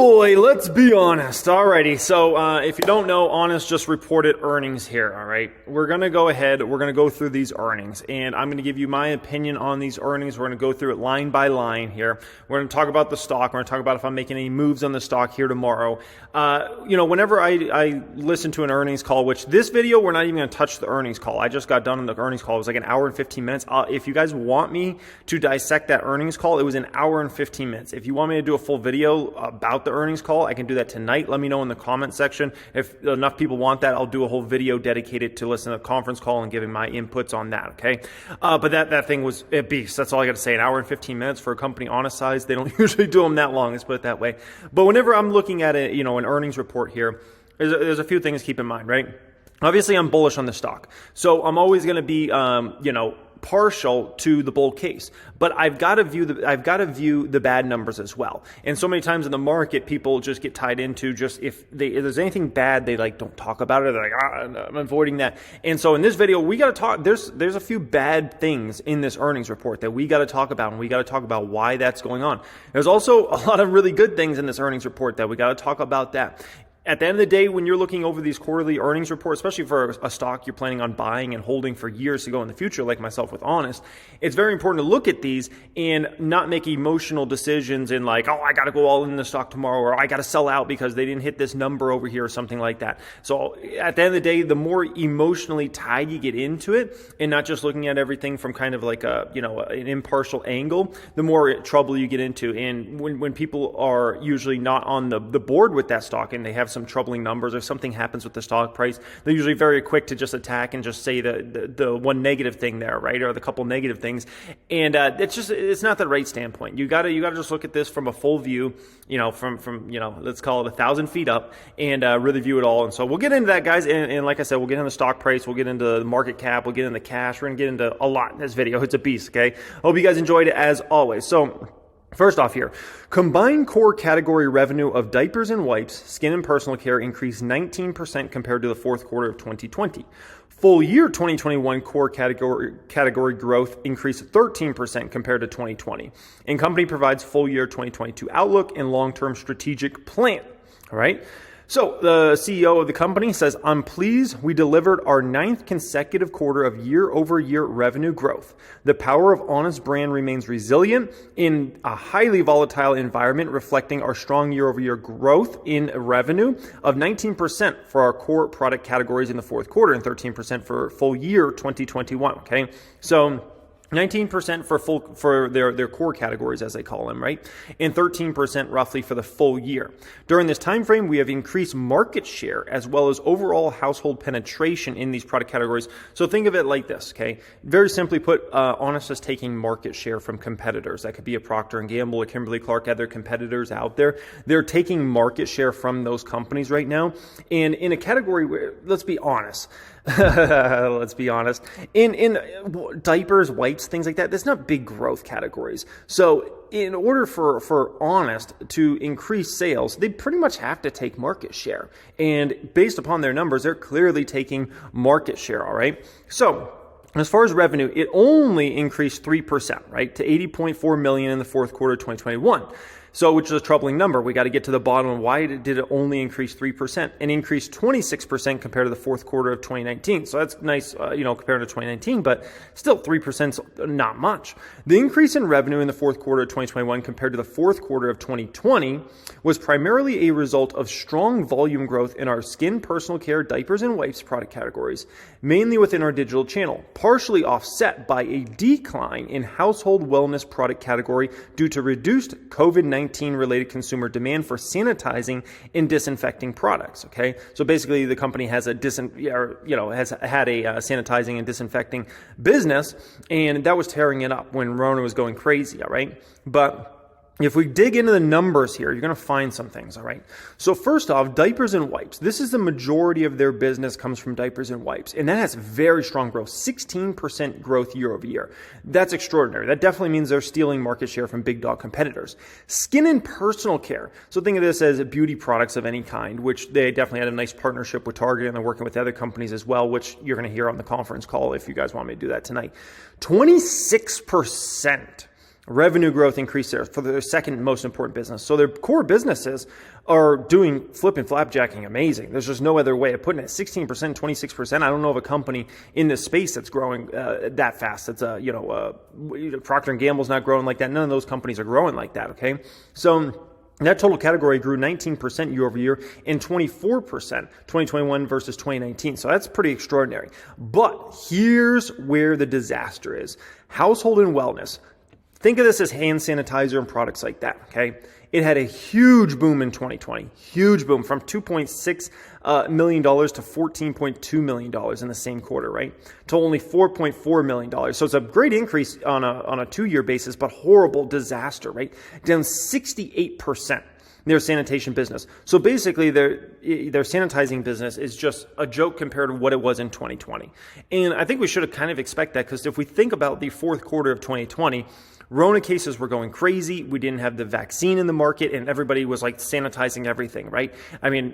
boy, let's be honest. Alrighty, so if you don't know, Honest just reported earnings here, alright? We're going to go ahead, we're going to go through these earnings, and I'm going to give you my opinion on these earnings. We're going to go through it line by line here. We're going to talk about the stock. We're going to talk about if I'm making any moves on the stock here tomorrow. Whenever I listen to an earnings call, which this video, we're not even going to touch the earnings call. I just got done on the earnings call. It was like an hour and 15 minutes. If you guys want me to dissect that earnings call, it was an hour and 15 minutes. If you want me to do a full video about the earnings call, I can do that tonight. Let me know in the comment section. If enough people want that, I'll do a whole video dedicated to listening to the conference call and giving my inputs on that, okay? But that thing was a beast. That's all I got to say. An hour and 15 minutes for a company Honest size. They don't usually do them that long, let's put it that way. But whenever I'm looking at an earnings report here, there's a few things to keep in mind, right? Obviously, I'm bullish on the stock. So I'm always going to be, partial to the bull case, but I've got to view the bad numbers as well. And so many times in the market, people just get tied into just if there's anything bad, they don't talk about it. They're like, I'm avoiding that. And so in this video, we got to talk. There's a few bad things in this earnings report that we got to talk about, and we got to talk about why that's going on. There's also a lot of really good things in this earnings report that we got to talk about that. At the end of the day, when you're looking over these quarterly earnings reports, especially for a stock you're planning on buying and holding for years to go in the future, like myself with Honest, it's very important to look at these and not make emotional decisions in I got to go all in the stock tomorrow, or I got to sell out because they didn't hit this number over here or something like that. So at the end of the day, the more emotionally tied you get into it and not just looking at everything from kind of like an impartial angle, the more trouble you get into. And when people are usually not on the board with that stock and they have some troubling numbers, or something happens with the stock price, they're usually very quick to just attack and just say the one negative thing there, right, or the couple negative things, and it's not the right standpoint. You gotta just look at this from a full view, from let's call it 1,000 feet up, and really view it all. And so we'll get into that, guys, and like I said, we'll get into the stock price, we'll get into the market cap, we'll get into cash. We're gonna get into a lot in this video. It's a beast, okay? Hope you guys enjoyed it as always. So first off here, combined core category revenue of diapers and wipes, skin and personal care increased 19% compared to the fourth quarter of 2020. Full year 2021 core category growth increased 13% compared to 2020. And company provides full year 2022 outlook and long-term strategic plan. All right. So the CEO of the company says, I'm pleased we delivered our 9th consecutive quarter of year-over-year revenue growth. The power of Honest brand remains resilient in a highly volatile environment, reflecting our strong year-over-year growth in revenue of 19% for our core product categories in the fourth quarter and 13% for full year 2021. Okay, so 19% for their core categories, as they call them, right? And 13% roughly for the full year. During this time frame, we have increased market share as well as overall household penetration in these product categories. So think of it like this, okay? Very simply put, Honest is taking market share from competitors. That could be a Procter & Gamble, or Kimberly-Clark, other competitors out there. They're taking market share from those companies right now. And in a category where, let's be honest, in diapers, wipes, things like that, that's not big growth categories. So in order for Honest to increase sales, they pretty much have to take market share. And based upon their numbers, they're clearly taking market share, all right? So as far as revenue, it only increased 3%, right, to $80.4 million in the fourth quarter of 2021. So, which is a troubling number. We got to get to the bottom of why did it only increase 3% and increase 26% compared to the fourth quarter of 2019. So that's nice, compared to 2019, but still 3% is not much. The increase in revenue in the fourth quarter of 2021 compared to the fourth quarter of 2020 was primarily a result of strong volume growth in our skin, personal care, diapers, and wipes product categories, mainly within our digital channel, partially offset by a decline in household wellness product category due to reduced COVID-19 related consumer demand for sanitizing and disinfecting products. Okay, so basically the company has has had a sanitizing and disinfecting business, and that was tearing it up when Rona was going crazy. All right, but if we dig into the numbers here, you're going to find some things, all right? So first off, diapers and wipes. This is the majority of their business comes from diapers and wipes, and that has very strong growth, 16% growth year over year. That's extraordinary. That definitely means they're stealing market share from big dog competitors. Skin and personal care. So think of this as beauty products of any kind, which they definitely had a nice partnership with Target, and they're working with other companies as well, which you're going to hear on the conference call if you guys want me to do that tonight. 26% Revenue growth increased there for their second most important business. So their core businesses are doing flipping flapjacking amazing. There's just no other way of putting it. 16%, 26%. I don't know of a company in this space that's growing that fast. It's Procter & Gamble's not growing like that. None of those companies are growing like that, okay? So that total category grew 19% year over year and 24% 2021 versus 2019. So that's pretty extraordinary. But here's where the disaster is. Household and wellness. Think of this as hand sanitizer and products like that, okay? It had a huge boom in 2020, huge boom from $2.6 million to $14.2 million in the same quarter, right? To only $4.4 million. So it's a great increase on a 2-year basis, but horrible disaster, right? Down 68%. Their sanitation business. So basically their sanitizing business is just a joke compared to what it was in 2020. And I think we should have kind of expect that, because if we think about the fourth quarter of 2020, Rona cases were going crazy. We didn't have the vaccine in the market, and everybody was like sanitizing everything, right? I mean,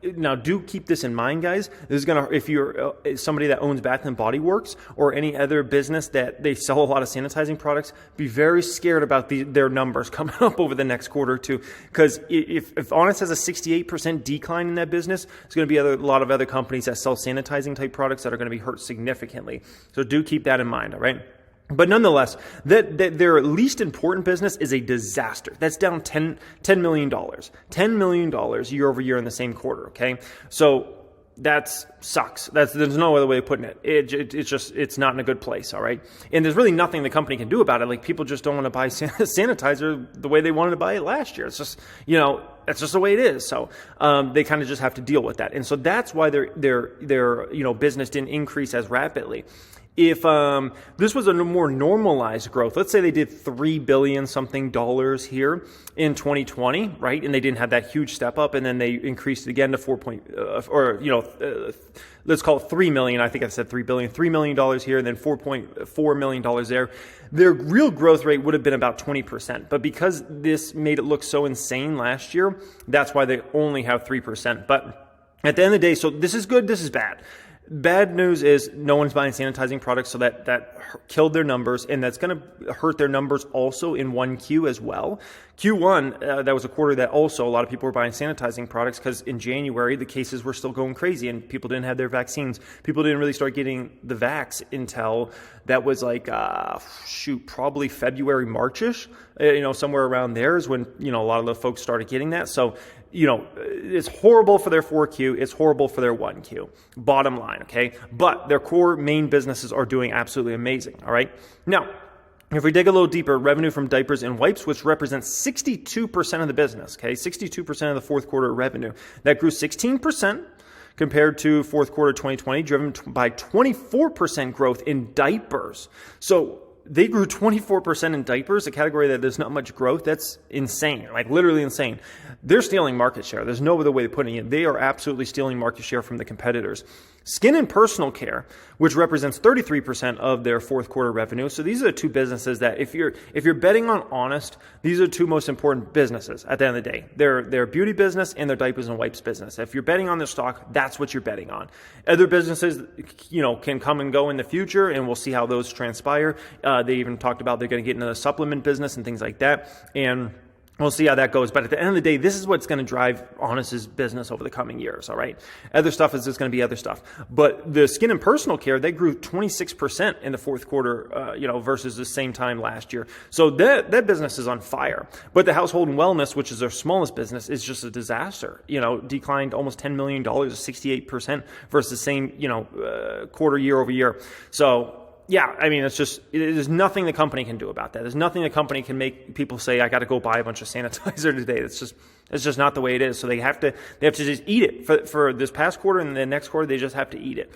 now do keep this in mind, guys. This is if you're somebody that owns Bath and Body Works or any other business that they sell a lot of sanitizing products, be very scared about their numbers coming up over the next quarter or two. Because if Honest has a 68% decline in that business, there's going to be a lot of other companies that sell sanitizing type products that are going to be hurt significantly. So do keep that in mind, all right? But nonetheless, that their least important business is a disaster. That's down $10 million. $10 million year over year in the same quarter, okay? So that sucks. There's no other way of putting it. It's not in a good place, all right? And there's really nothing the company can do about it. Like, people just don't want to buy sanitizer the way they wanted to buy it last year. It's just, that's just the way it is. So they kind of just have to deal with that. And so that's why their business didn't increase as rapidly. If this was a more normalized growth, let's say they did $3 billion something here in 2020, right? And they didn't have that huge step up, and then they increased it again to let's call it $3 million. I think I said $3 billion, $3 million here, and then $4.4 million there. Their real growth rate would have been about 20%. But because this made it look so insane last year, that's why they only have 3%. But at the end of the day, so this is good, this is bad. Bad news is no one's buying sanitizing products, so that killed their numbers, and that's going to hurt their numbers also in 1Q as well. Q1, that was a quarter that also a lot of people were buying sanitizing products, because in January, the cases were still going crazy and people didn't have their vaccines. People didn't really start getting the vax until that was like, probably February, March-ish, somewhere around there is when, a lot of the folks started getting that. So, it's horrible for their 4Q. It's horrible for their 1Q. Bottom line, okay? But their core main businesses are doing absolutely amazing, all right? Now, if we dig a little deeper, revenue from diapers and wipes, which represents 62% of the business, okay? 62% of the fourth quarter revenue. That grew 16% compared to fourth quarter 2020, driven by 24% growth in diapers. So they grew 24% in diapers, a category that there's not much growth. That's insane, like literally insane. They're stealing market share. There's no other way of putting it. They are absolutely stealing market share from the competitors. Skin and personal care, which represents 33% of their fourth quarter revenue. So these are the two businesses that if you're betting on Honest, these are the two most important businesses at the end of the day. Their beauty business and their diapers and wipes business. If you're betting on their stock, that's what you're betting on. Other businesses, can come and go in the future, and we'll see how those transpire. They even talked about they're going to get into the supplement business and things like that. And we'll see how that goes. But at the end of the day, this is what's going to drive Honest's business over the coming years, all right? Other stuff is just going to be other stuff. But the skin and personal care, they grew 26% in the fourth quarter, versus the same time last year. So that business is on fire. But the household and wellness, which is their smallest business, is just a disaster. Declined almost $10 million, 68% versus the same, quarter year over year. So, yeah, I mean, there's nothing the company can do about that. There's nothing the company can make people say, I got to go buy a bunch of sanitizer today. It's just not the way it is. So they have to just eat it for this past quarter, and the next quarter, they just have to eat it.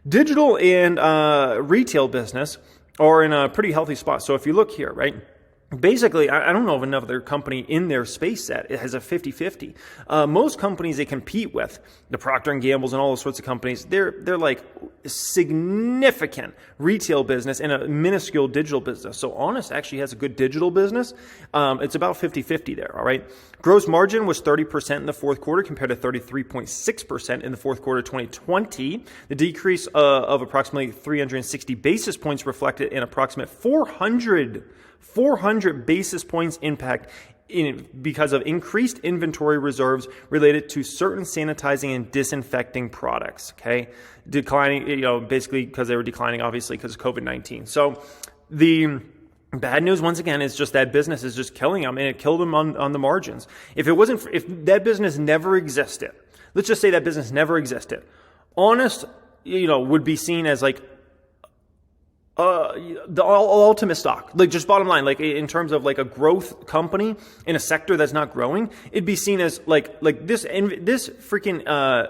Digital and retail business are in a pretty healthy spot. So if you look here, right? Basically, I don't know of another company in their space that it has a 50-50. Most companies they compete with, the Procter & Gamble's and all those sorts of companies, they're like significant retail business and a minuscule digital business. So Honest actually has a good digital business. It's about 50-50 there, all right? Gross margin was 30% in the fourth quarter compared to 33.6% in the fourth quarter of 2020. The decrease of approximately 360 basis points reflected an approximate 400 400 basis points impact because of increased inventory reserves related to certain sanitizing and disinfecting products, okay? Declining, basically because they were declining, obviously, because of COVID-19. So the bad news, once again, is just that business is just killing them, and it killed them on the margins. If that business never existed, let's just say that business never existed, Honest, would be seen as like the ultimate stock, like just bottom line, like in terms of like a growth company in a sector that's not growing, it'd be seen as like this freaking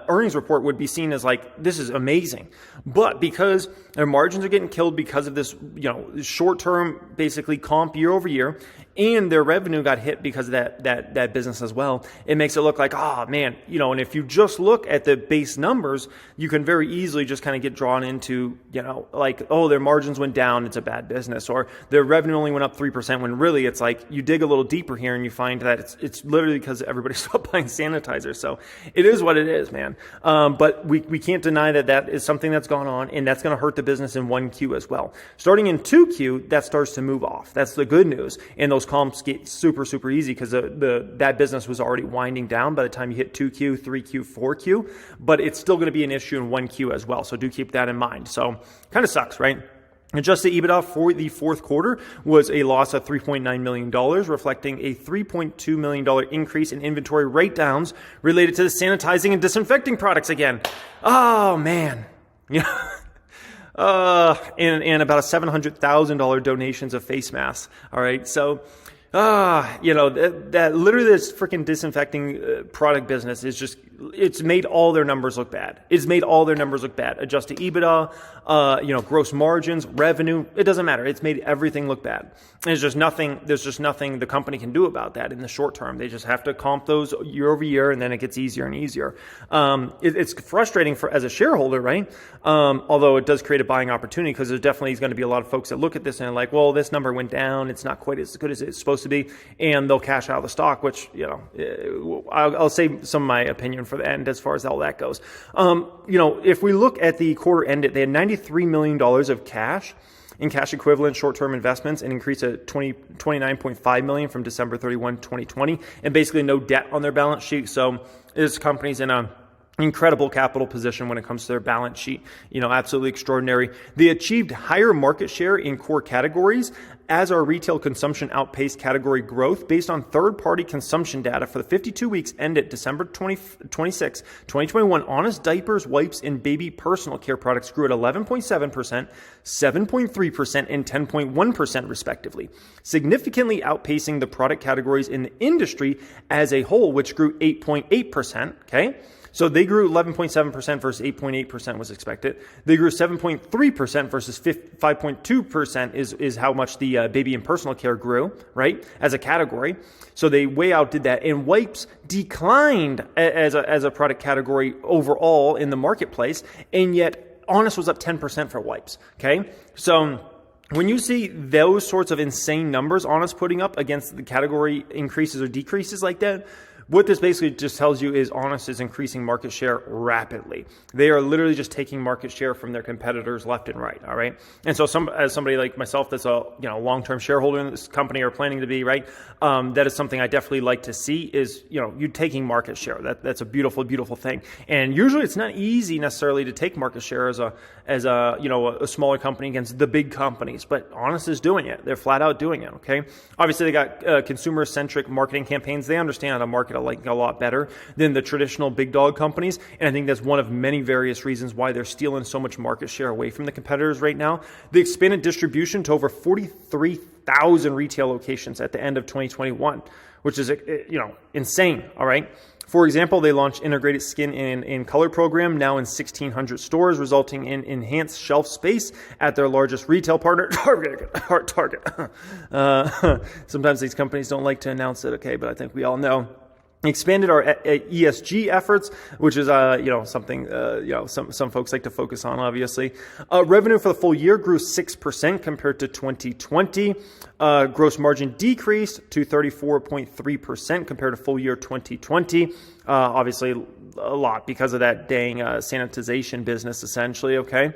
earnings report would be seen as like, this is amazing. But because their margins are getting killed because of this, short-term basically comp year over year, and their revenue got hit because of that business as well, it makes it look like, man, and if you just look at the base numbers, you can very easily just kind of get drawn into, like, their margins went down, it's a bad business, or their revenue only went up 3%, when really it's like you dig a little deeper here and you find that it's literally because everybody stopped buying sanitizer. So it is what it is, man. But we can't deny that is something that's gone on, and that's going to hurt the business in 1Q as well. Starting in 2Q, that starts to move off. That's the good news. And those comps get super, super easy because that business was already winding down by the time you hit 2Q, 3Q, 4Q. But it's still going to be an issue in 1Q as well. So do keep that in mind. So kind of sucks, right? Adjusted EBITDA for the fourth quarter was a loss of $3.9 million, reflecting a $3.2 million increase in inventory write-downs related to the sanitizing and disinfecting products again. Oh, man. And about a $700,000 donations of face masks. All right. So, that literally this freaking disinfecting product business is just, it's made all their numbers look bad. Adjusted EBITDA, gross margins, revenue, it doesn't matter. It's made everything look bad. There's just nothing the company can do about that in the short term. They just have to comp those year over year, and then it gets easier and easier. It's frustrating as a shareholder, right? Although it does create a buying opportunity, because there's definitely going to be a lot of folks that look at this and are like, well, this number went down. It's not quite as good as it's supposed to be. And they'll cash out the stock, which, I'll save some of my opinion for the end as far as all that goes. If we look at the quarter ended, they had $93 million of cash in cash equivalent short-term investments, an increase of $29.5 million from December 31, 2020, and basically no debt on their balance sheet. So this company's in a incredible capital position when it comes to their balance sheet. Absolutely extraordinary. They achieved higher market share in core categories as our retail consumption outpaced category growth based on third-party consumption data for the 52 weeks ended December 26, 2021. Honest diapers, wipes, and baby personal care products grew at 11.7%, 7.3%, and 10.1% respectively, significantly outpacing the product categories in the industry as a whole, which grew 8.8%, okay? So they grew 11.7% versus 8.8% was expected. They grew 7.3% versus 5.2% is how much the baby and personal care grew, right, as a category. So they way outdid that. And wipes declined as a product category overall in the marketplace, and yet Honest was up 10% for wipes, okay? So when you see those sorts of insane numbers Honest putting up against the category increases or decreases like that, what this basically just tells you is Honest is increasing market share rapidly. They are literally just taking market share from their competitors left and right, all right? And so as somebody like myself that's a long-term shareholder in this company, or planning to be, right, that is something I definitely like to see is, you taking market share. That's a beautiful, beautiful thing. And usually it's not easy necessarily to take market share as a smaller company against the big companies, but Honest is doing it. They're flat out doing it, okay? Obviously they got consumer-centric marketing campaigns. They understand how to market a lot better than the traditional big dog companies. And I think that's one of many various reasons why they're stealing so much market share away from the competitors right now. They expanded distribution to over 43,000 retail locations at the end of 2021, which is, insane. All right. For example, they launched integrated skin and color program now in 1,600 stores, resulting in enhanced shelf space at their largest retail partner, Target. Sometimes these companies don't like to announce it, okay, but I think we all know. Expanded our ESG efforts, which is something some folks like to focus on, obviously. Revenue for the full year grew 6% compared to 2020. Gross margin decreased to 34.3% compared to full year 2020. Obviously a lot because of that dang sanitization business, essentially, okay?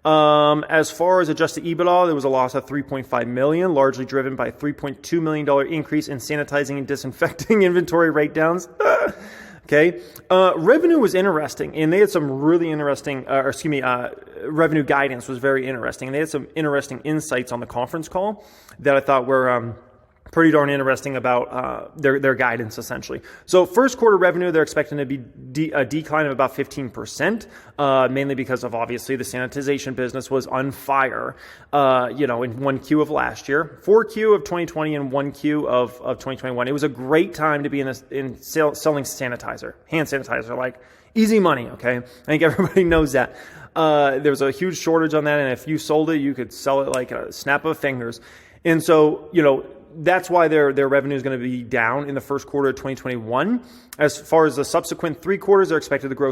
As far as adjusted EBITDA, there was a loss of $3.5 million, largely driven by a $3.2 million increase in sanitizing and disinfecting inventory write-downs. Okay. Revenue was interesting, and they had some really interesting, revenue guidance was very interesting. And they had some interesting insights on the conference call that I thought were pretty darn interesting about their guidance, essentially. So first quarter revenue, they're expecting to be a decline of about 15%, mainly because of, obviously, the sanitization business was on fire, in 1Q of last year, 4Q of 2020, and 1Q of 2021. It was a great time to be selling sanitizer, hand sanitizer, like easy money, okay? I think everybody knows that. There was a huge shortage on that, and if you sold it, you could sell it like a snap of fingers. And so, that's why their revenue is going to be down in the first quarter of 2021. As far as the subsequent 3 quarters, they're expected to grow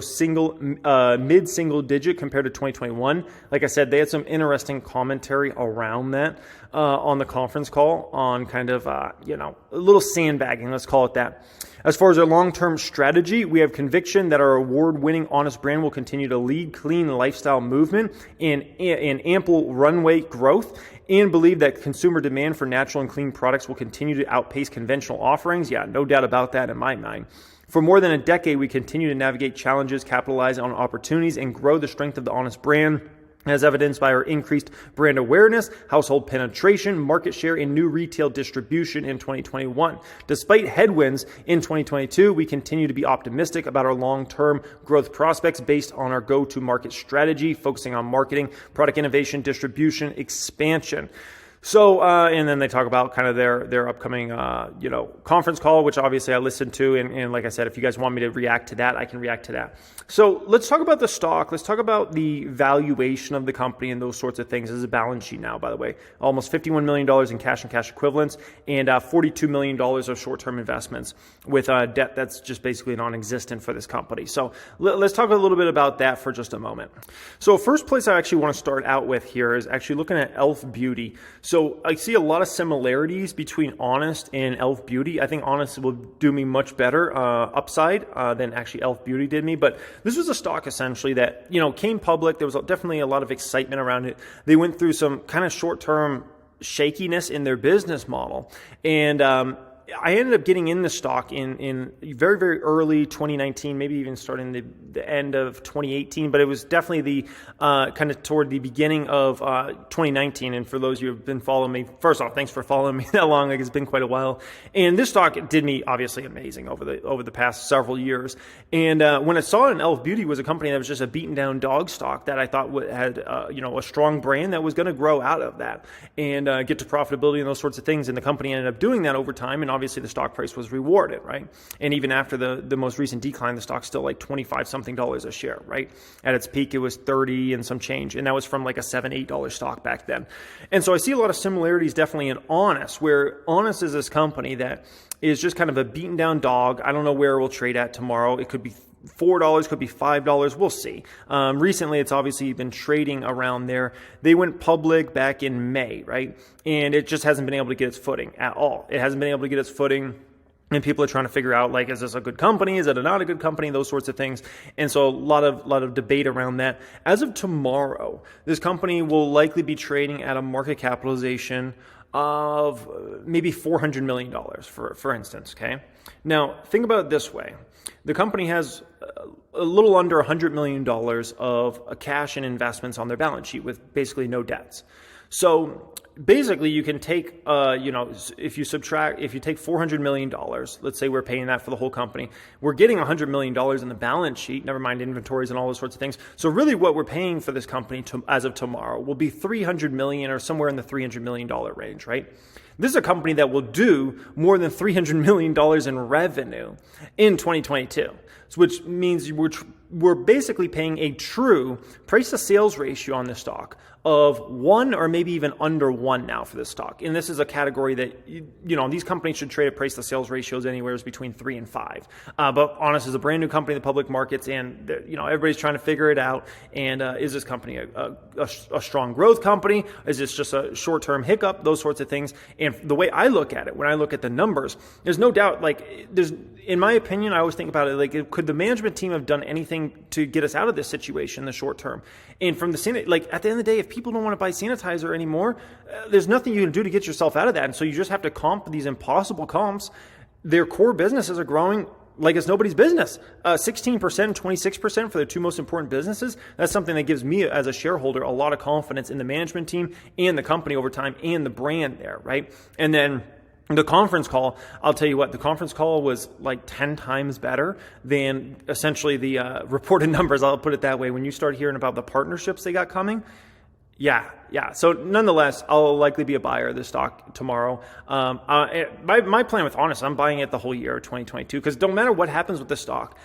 mid-single digit compared to 2021. Like I said, they had some interesting commentary around that on the conference call on kind of, a little sandbagging, let's call it that. As far as our long-term strategy, we have conviction that our award-winning Honest brand will continue to lead clean lifestyle movement in ample runway growth, and believe that consumer demand for natural and clean products will continue to outpace conventional offerings. Yeah, no doubt about that in my mind. For more than a decade, we continue to navigate challenges, capitalize on opportunities, and grow the strength of the Honest brand, as evidenced by our increased brand awareness, household penetration, market share, and new retail distribution in 2021. Despite headwinds in 2022, we continue to be optimistic about our long-term growth prospects based on our go-to-market strategy, focusing on marketing, product innovation, distribution, expansion. So, and then they talk about kind of their upcoming, conference call, which obviously I listened to. And like I said, if you guys want me to react to that, I can react to that. So let's talk about the stock. Let's talk about the valuation of the company and those sorts of things. This is a balance sheet now, by the way. Almost $51 million in cash and cash equivalents, and $42 million of short-term investments with debt that's just basically non-existent for this company. So let's talk a little bit about that for just a moment. So first place I actually want to start out with here is actually looking at Elf Beauty. So I see a lot of similarities between Honest and Elf Beauty. I think Honest will do me much better upside than actually Elf Beauty did me. But this was a stock essentially that, came public. There was definitely a lot of excitement around it. They went through some kind of short-term shakiness in their business model. And I ended up getting in the stock in very, very early 2019, maybe even starting the end of 2018, but it was definitely the kind of toward the beginning of 2019. And for those of you who have been following me, first off, thanks for following me that long. Like, it's been quite a while. And this stock did me obviously amazing over the past several years. And when I saw it in Elf Beauty was a company that was just a beaten down dog stock that I thought had a strong brand that was going to grow out of that and get to profitability and those sorts of things. And the company ended up doing that over time, and obviously the stock price was rewarded, right? And even after the most recent decline, the stock's still like $25-something a share, right? At its peak, it was 30 and some change, and that was from like a $7-8 stock back then. And so I see a lot of similarities definitely in Honest, where Honest is this company that is just kind of a beaten down dog. I don't know where it will trade at tomorrow. It could be $4, could be $5. We'll see. Recently, it's obviously been trading around there. They went public back in May, right? And it just hasn't been able to get its footing at all. It hasn't been able to get its footing. And people are trying to figure out, like, is this a good company? Is it not a good company? Those sorts of things. And so a lot of debate around that. As of tomorrow, this company will likely be trading at a market capitalization of maybe $400 million, for instance, okay? Now, think about it this way. The company has a little under $100 million of cash and investments on their balance sheet with basically no debts. So basically you can take, if you take $400 million, let's say we're paying that for the whole company, we're getting $100 million in the balance sheet, never mind inventories and all those sorts of things. So really what we're paying for this company as of tomorrow will be $300 million or somewhere in the $300 million range, right? This is a company that will do more than $300 million in revenue in 2022, which means we're basically paying a true price to sales ratio on this stock of 1 or maybe even under 1 now for this stock. And this is a category that, these companies should trade at price to sales ratios anywhere between 3 and 5. But Honest is a brand new company in the public markets, and everybody's trying to figure it out. And is this company a strong growth company? Is this just a short-term hiccup? Those sorts of things. And And the way I look at it, when I look at the numbers, there's no doubt, in my opinion, I always think about it, could the management team have done anything to get us out of this situation in the short term? And from at the end of the day, if people don't want to buy sanitizer anymore, there's nothing you can do to get yourself out of that. And so you just have to comp these impossible comps. Their core businesses are growing like it's nobody's business. 16% and 26% for their two most important businesses. That's something that gives me as a shareholder a lot of confidence in the management team and the company over time and the brand there, right? And then the conference call, I'll tell you what, the conference call was like 10 times better than essentially the reported numbers. I'll put it that way. When you start hearing about the partnerships they got coming, yeah. So nonetheless, I'll likely be a buyer of this stock tomorrow. My plan with Honest, I'm buying it the whole year of 2022 because no matter what happens with the stock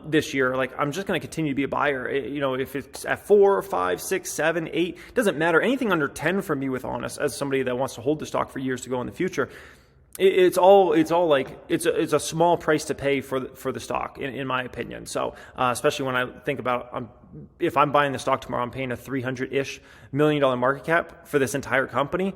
this year, I'm just going to continue to be a buyer. If it's at 4, 5, 6, 7, 8, doesn't matter. Anything under 10 for me with Honest, as somebody that wants to hold the stock for years to go in the future. It's a small price to pay for the stock in my opinion. So especially when I think about if I'm buying the stock tomorrow, I'm paying a $300-ish million market cap for this entire company.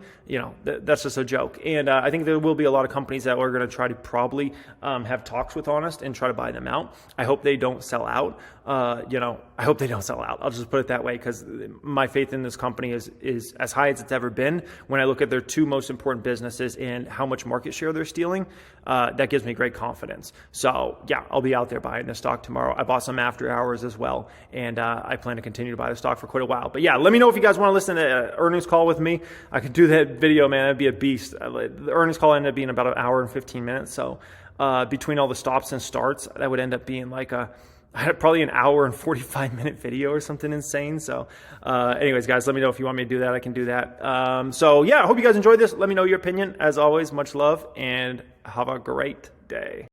That's just a joke. And I think there will be a lot of companies that are going to try to probably have talks with Honest and try to buy them out. I hope they don't sell out. I hope they don't sell out. I'll just put it that way because my faith in this company is as high as it's ever been. When I look at their two most important businesses and how much market share they're stealing, that gives me great confidence. So yeah, I'll be out there buying the stock tomorrow. I bought some after hours as well, and I plan to continue to buy the stock for quite a while. But yeah, let me know if you guys want to listen to the earnings call with me. I could do that video, man. That'd be a beast. The earnings call ended up being about an hour and 15 minutes. So between all the stops and starts, that would end up being probably an hour and 45-minute video or something insane. So anyways, guys, let me know if you want me to do that. I can do that. So yeah, I hope you guys enjoyed this. Let me know your opinion. As always, much love and have a great day.